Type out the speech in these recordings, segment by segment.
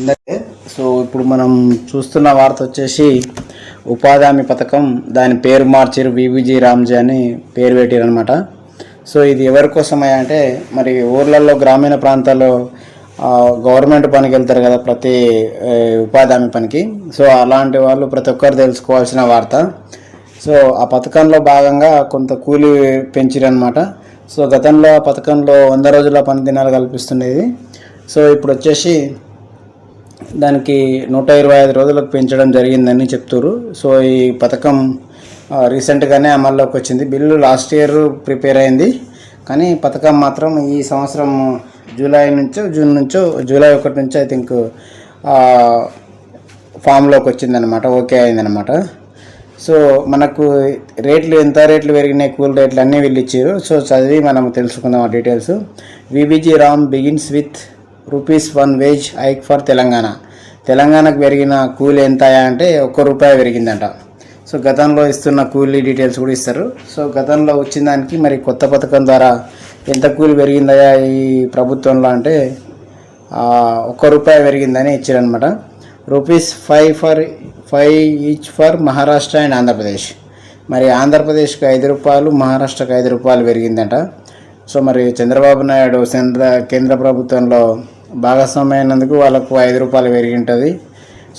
అందరికీ సో ఇప్పుడు మనం చూస్తున్న వార్త వచ్చేసి ఉపాధి హామీ పథకం. దాని పేరు మార్చారు, విబిజి రామ్జీ అని పేరు పెట్టారు అనమాట. సో ఇది ఎవరి కోసమయ్యా అంటే, మరి ఊర్లలో గ్రామీణ ప్రాంతాల్లో గవర్నమెంట్ పనికి వెళ్తారు కదా ప్రతి ఉపాధి హామీ పనికి. సో అలాంటి వాళ్ళు ప్రతి ఒక్కరు తెలుసుకోవాల్సిన వార్త. సో ఆ పథకంలో భాగంగా కొంత కూలీ పెంచారనమాట. సో గతంలో ఆ పథకంలో 100 రోజుల పని దినాలు కల్పిస్తుండేది. సో ఇప్పుడు వచ్చేసి దానికి 125 రోజులకు పెంచడం జరిగిందని చెప్తున్నారు. సో ఈ పథకం రీసెంట్గానే అమల్లోకి వచ్చింది. బిల్లు లాస్ట్ ఇయర్ ప్రిపేర్ అయింది, కానీ పథకం మాత్రం ఈ సంవత్సరం జూలై 1 నుంచి ఐ థింక్ ఫామ్లోకి వచ్చిందనమాట, ఓకే అయిందనమాట. సో మనకు ఎంత రేట్లు పెరిగినాయి, కూల్ రేట్లు అన్నీ వీళ్ళు ఇచ్చారు. సో చదివి మనం తెలుసుకుందాం ఆ details. VBG RAM begins with ₹1 wage hike for Telangana. తెలంగాణకు పెరిగిన కూలీ ఎంత అంటే ₹1 పెరిగిందంట. సో గతంలో ఇస్తున్న కూలీ డీటెయిల్స్ కూడా ఇస్తారు. సో గతంలో వచ్చిన దానికి మరి కొత్త పథకం ద్వారా ఎంత కూలీ పెరిగిందయా ఈ ప్రభుత్వంలో అంటే ₹1 పెరిగిందని ఇచ్చారనమాట. ₹5 each for Maharashtra and Andhra Pradesh. మరి ఆంధ్రప్రదేశ్కి ₹5, మహారాష్ట్రకి ₹5 పెరిగిందంట. సో మరి చంద్రబాబు నాయుడు కేంద్ర ప్రభుత్వంలో భాగస్వామ్యం వాళ్ళకు ₹5 పెరిగి ఉంటుంది.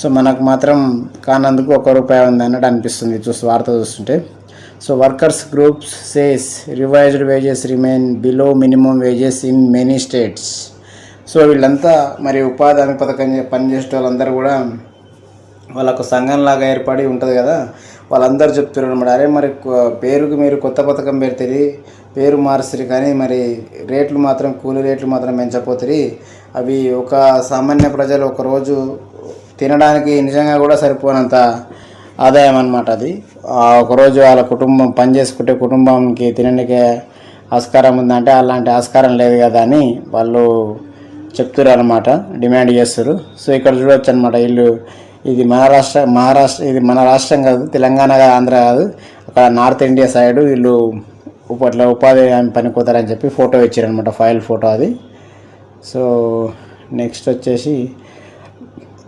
సో మనకు మాత్రం కానందుకు ₹1 ఉంది అన్నట్టు అనిపిస్తుంది వార్త చూస్తుంటే. So workers groups says revised wages remain below minimum wages in many states. So వీళ్ళంతా మరి ఉపాధి హామీ పథకం పనిచేసే వాళ్ళందరూ కూడా వాళ్ళకు సంఘంలాగా ఏర్పడి ఉంటుంది కదా, వాళ్ళందరూ చెప్తున్నారు అనమాట. అరే మరి పేరుకు మీరు కొత్త పథకం పెడితే పేరు మారుస్తారు, కానీ మరి రేట్లు మాత్రం కూలీ రేట్లు మాత్రం పెంచపోతుంది. అవి ఒక సామాన్య ప్రజలు ఒకరోజు తినడానికి నిజంగా కూడా సరిపోనంత ఆదాయం అన్నమాట. అది ఒకరోజు వాళ్ళ కుటుంబం పని చేసుకుంటే కుటుంబానికి తినడానికి ఆస్కారం ఉందంటే అలాంటి ఆస్కారం లేదు కదా అని వాళ్ళు చెప్తున్నారు అనమాట, డిమాండ్ చేస్తారు. సో ఇక్కడ చూడవచ్చు అనమాట, ఇది మహారాష్ట్ర ఇది మన రాష్ట్రం కాదు, తెలంగాణ కాదు, ఆంధ్ర కాదు, అక్కడ నార్త్ ఇండియా సైడ్ వీళ్ళు ఇట్లా ఉపాధి పనిపోతారని చెప్పి ఫోటో ఇచ్చారనమాట, ఫైల్ ఫోటో అది. సో నెక్స్ట్ వచ్చేసి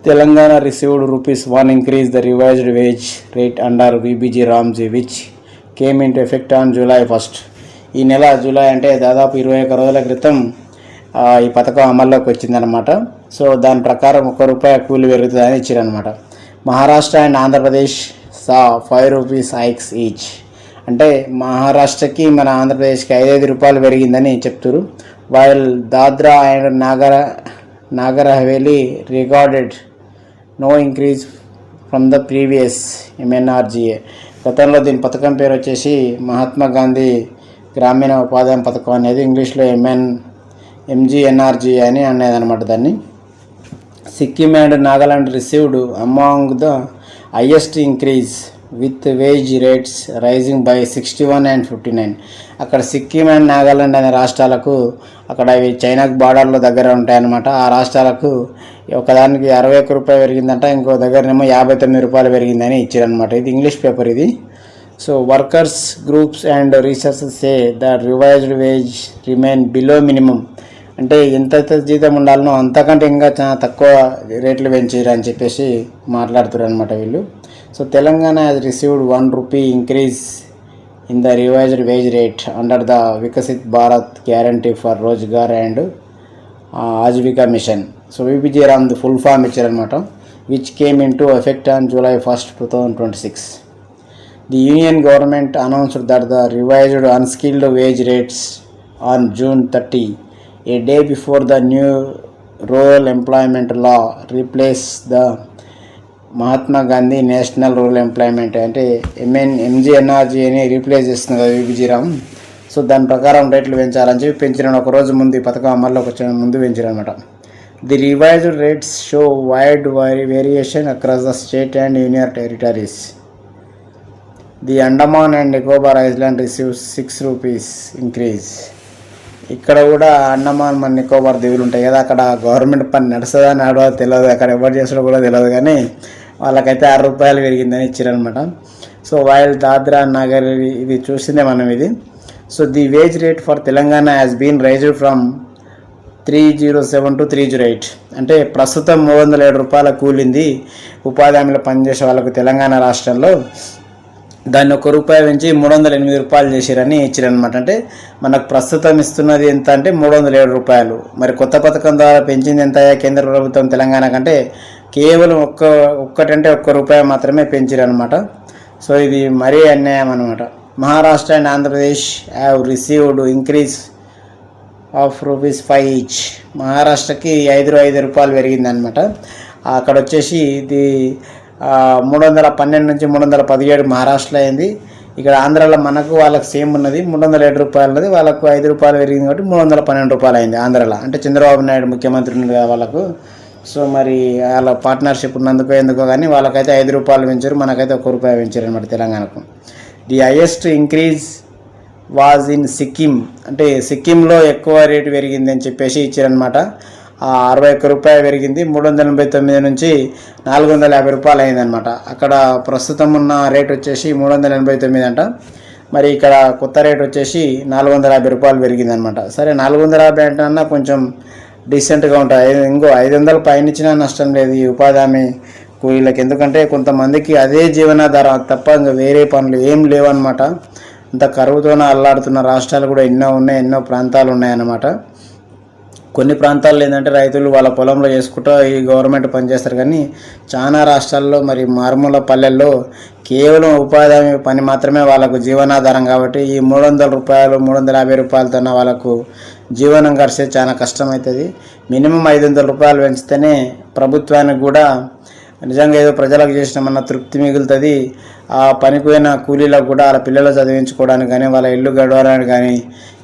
Telangana received ₹1 increase the revised wage rate under VBG Ramji which came into effect on July 1. ఈ నెల జూలై అంటే దాదాపు 21 రోజుల క్రితం ఈ పథకం అమల్లోకి వచ్చిందనమాట. సో దాని ప్రకారం ₹1 కూలి పెరుగుతుందని ఇచ్చారనమాట. Maharashtra and Andhra Pradesh saw ₹5 hikes each. అంటే మహారాష్ట్రకి మన ఆంధ్రప్రదేశ్కి ₹5 పెరిగిందని చెప్తారు. While Dadra and Nagar Haveli recorded no increase from the previous MNRGA. గతంలో దీని పథకం పేరు వచ్చేసి మహాత్మా గాంధీ గ్రామీణ ఉపాధి హామీ పథకం అనేది ఇంగ్లీష్లో MGNRGA అని అనేది అనమాట దాన్ని. Sikkim and Nagaland received among the highest increase with wage rates rising by 61 and 59. అక్కడ సిక్కిం అండ్ నాగాలాండ్ అనే రాష్ట్రాలకు, అక్కడ ఇవి చైనాకు బార్డర్లో దగ్గర ఉంటాయన్నమాట, ఆ రాష్ట్రాలకు ఒకదానికి ₹61 పెరిగిందంట, ఇంకో దగ్గరనేమో ₹59 పెరిగిందని ఇచ్చారనమాట. ఇది ఇంగ్లీష్ పేపర్ ఇది. So workers groups and research say the revised wage remain below minimum. అంటే ఎంత జీతం ఉండాలనో అంతకంటే ఇంకా చాలా తక్కువ రేట్లు పెంచారు అని చెప్పేసి మాట్లాడుతారు అనమాట వీళ్ళు. So Telangana has received ₹1 increase in the revised wage rate under the Viksit Bharat guarantee for Rozgar and Ajeevika mission. So VBG Ram the full form ఇచ్చారనమాట, which came into effect on July 1, 2026. The union government announced that the revised unskilled wage rates on June 30, a day before the new rural employment law replaced the Mahatma Gandhi national rural employment అంటే MGNRGAని replace చేస్తుంది కదా VBG Ram. So దాని ప్రకారం రేట్లు పెంచాలని చెప్పి పెంచిన ఒకరోజు ముందు ఈ పథకం అమల్లోకి వచ్చిన ముందు పెంచారనమాట. The revised rates show wide variation across the state and union territories. The Andaman and Nicobar island receives ₹6 increase. ఇక్కడ కూడా అండమాన్ మన నికోబార్ దీవులు ఉంటాయి కదా, అక్కడ గవర్నమెంట్ పని నడుస్తుందా నడవదో తెలియదు, అక్కడ ఎవరు చేస్తాడో కూడా తెలియదు, కానీ వాళ్ళకైతే ₹6 పెరిగిందని ఇచ్చారనమాట. సో వైల్ దాద్రా నగర్ ఇది చూసిందే మనం ఇది. So the wage rate for Telangana has been raised from 307 to 308 అంటే ప్రస్తుతం 307 రూపాయల కూలింది ఉపాధి హామీలో పనిచేసే వాళ్ళకు తెలంగాణ రాష్ట్రంలో. దాన్ని ₹1 పెంచి 308 రూపాయలు చేసిరని ఇచ్చిరనమాట. అంటే మనకు ప్రస్తుతం ఇస్తున్నది ఎంత అంటే 307 రూపాయలు. మరి కొత్త పథకం ద్వారా పెంచింది ఎంత కేంద్ర ప్రభుత్వం తెలంగాణ కంటే కేవలం ₹1 మాత్రమే పెంచిరనమాట. సో ఇది మరీ అన్యాయం అనమాట. Maharashtra and Andhra Pradesh have received increase of ₹5 each. మహారాష్ట్రకి ₹5 పెరిగిందనమాట. అక్కడ వచ్చేసి ఇది 312 నుంచి 317 మహారాష్ట్రలో అయింది. ఇక్కడ ఆంధ్రాలో మనకు వాళ్ళకి సేమ్ ఉన్నది, ₹307 ఉన్నది, వాళ్ళకు ₹5 పెరిగింది కాబట్టి ₹312 అయింది ఆంధ్రాలో. అంటే చంద్రబాబు నాయుడు ముఖ్యమంత్రి ఉన్నది వాళ్ళకు. సో మరి వాళ్ళ పార్ట్నర్షిప్ ఉన్నందుకో ఎందుకో కానీ వాళ్ళకైతే ₹5 పెంచారు, మనకైతే ₹1 పెంచారు అనమాట తెలంగాణకు. The highest increase was in Sikkim. అంటే సిక్కింలో ఎక్కువ రేటు పెరిగింది అని చెప్పేసి ఇచ్చారనమాట. ₹61 పెరిగింది, 389 నుంచి ₹450 అయిందనమాట. అక్కడ ప్రస్తుతం ఉన్న రేట్ వచ్చేసి 389 అంట. మరి ఇక్కడ కొత్త రేట్ వచ్చేసి ₹450 పెరిగిందనమాట. సరే 450 అంటే అన్నా కొంచెం డీసెంట్గా ఉంటుంది. ఇంకో 500 పైన ఇచ్చినా నష్టం లేదు ఈ ఉపాధి హామీ కూలీలకు. ఎందుకంటే కొంతమందికి అదే జీవనాధారం తప్ప ఇంకా వేరే పనులు ఏం లేవన్నమాట. అంత కరువుతోనే అల్లాడుతున్న రాష్ట్రాలు కూడా ఎన్నో ఉన్నాయి, ఎన్నో ప్రాంతాలు ఉన్నాయన్నమాట. కొన్ని ప్రాంతాల్లో ఏంటంటే రైతులు వాళ్ళ పొలంలో చేసుకుంటూ ఈ గవర్నమెంట్ పనిచేస్తారు, కానీ చాలా రాష్ట్రాల్లో మరి మారుమూల పల్లెల్లో కేవలం ఉపాధి హామీ పని మాత్రమే వాళ్ళకు జీవనాధారం. కాబట్టి ఈ ₹300 ₹350 వాళ్ళకు జీవనం గడిస్తే చాలా కష్టమవుతుంది. మినిమం ₹500 పెంచితేనే ప్రభుత్వానికి కూడా నిజంగా ఏదో ప్రజలకు చేసినామన్న తృప్తి మిగులుతుంది. ఆ పనిపోయిన కూలీలకు కూడా వాళ్ళ పిల్లలు చదివించుకోవడానికి కానీ వాళ్ళ ఇల్లు గడవడానికి కానీ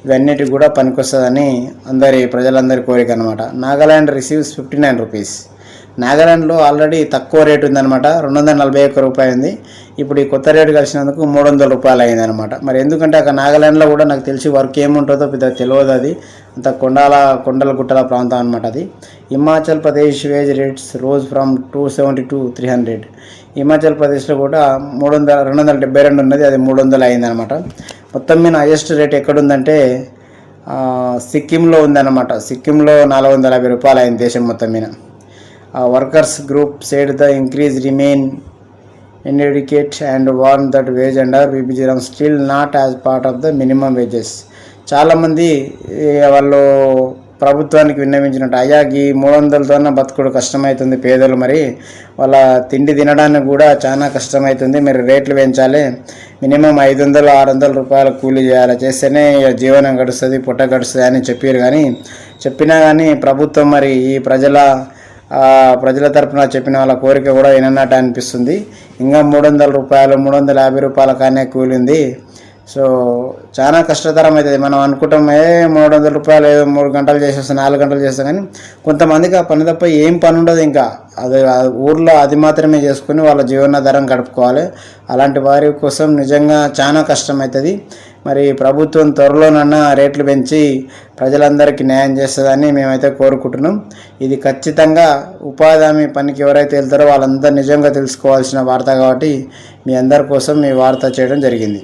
ఇవన్నిటికి కూడా పనికొస్తుందని ప్రజలందరి కోరిక అనమాట. నాగాలాండ్ రిసీవ్స్ ₹59. నాగాలాండ్లో ఆల్రెడీ తక్కువ రేటు ఉందన్నమాట, ₹241 ఉంది. ఇప్పుడు ఈ కొత్త రేటు కలిసినందుకు ₹300 అయిందనమాట. మరి ఎందుకంటే అక్కడ నాగాలాండ్లో కూడా నాకు తెలిసి వర్క్ ఏముంటుందో పెద్ద తెలియదు. అది అంత కొండల గుట్టల ప్రాంతం అనమాట అది. Himachal Pradesh wage rates rose from 270 to 300. Himachal ప్రదేశ్లో కూడా 272 ఉన్నది, అది 300 అయిందనమాట. మొత్తం మీద హైయెస్ట్ రేట్ ఎక్కడుందంటే సిక్కింలో ఉందన్నమాట. సిక్కింలో ₹450 అయింది దేశం మొత్తం మీద. Workers group said the increase remain inadequate and warned that wage under BPJM still not as part of the minimum wages. చాలామంది వాళ్ళు ప్రభుత్వానికి విన్నవించినట్టు, అయ్యా ఈ 300తోనే బతుకుడు కష్టమవుతుంది, పేదలు మరి వాళ్ళ తిండి తినడానికి కూడా చాలా కష్టమవుతుంది, మీరు రేట్లు పెంచాలి, మినిమం ₹500-600 కూలీ చేయాలి, చేస్తేనే జీవనం గడుస్తుంది, పుట్ట గడుస్తుంది అని చెప్పారు. చెప్పినా కానీ ప్రభుత్వం మరి ఈ ప్రజల తరపున చెప్పిన వాళ్ళ కోరిక కూడా వినన్నట్టు అనిపిస్తుంది. ఇంకా ₹300 ₹350 కానీ కూలింది. సో చాలా కష్టతరం అవుతుంది. మనం అనుకుంటాం ₹300 ఏదో 3 గంటలు చేసేస్తాం, 4 గంటలు చేస్తాం, కానీ కొంతమందికి ఆ పని తప్ప ఏం పని ఉండదు. ఇంకా అది ఊర్లో అది మాత్రమే చేసుకుని వాళ్ళ జీవనాధారం గడుపుకోవాలి. అలాంటి వారి కోసం నిజంగా చాలా కష్టం అవుతుంది. మరి ప్రభుత్వం త్వరలోనన్నా రేట్లు పెంచి ప్రజలందరికీ న్యాయం చేస్తుందని మేమైతే కోరుకుంటున్నాం. ఇది ఖచ్చితంగా ఉపాధి హామీ పనికి ఎవరైతే వెళ్తారో వాళ్ళందరూ నిజంగా తెలుసుకోవాల్సిన వార్త కాబట్టి మీ అందరి కోసం ఈ వార్త చేయడం జరిగింది.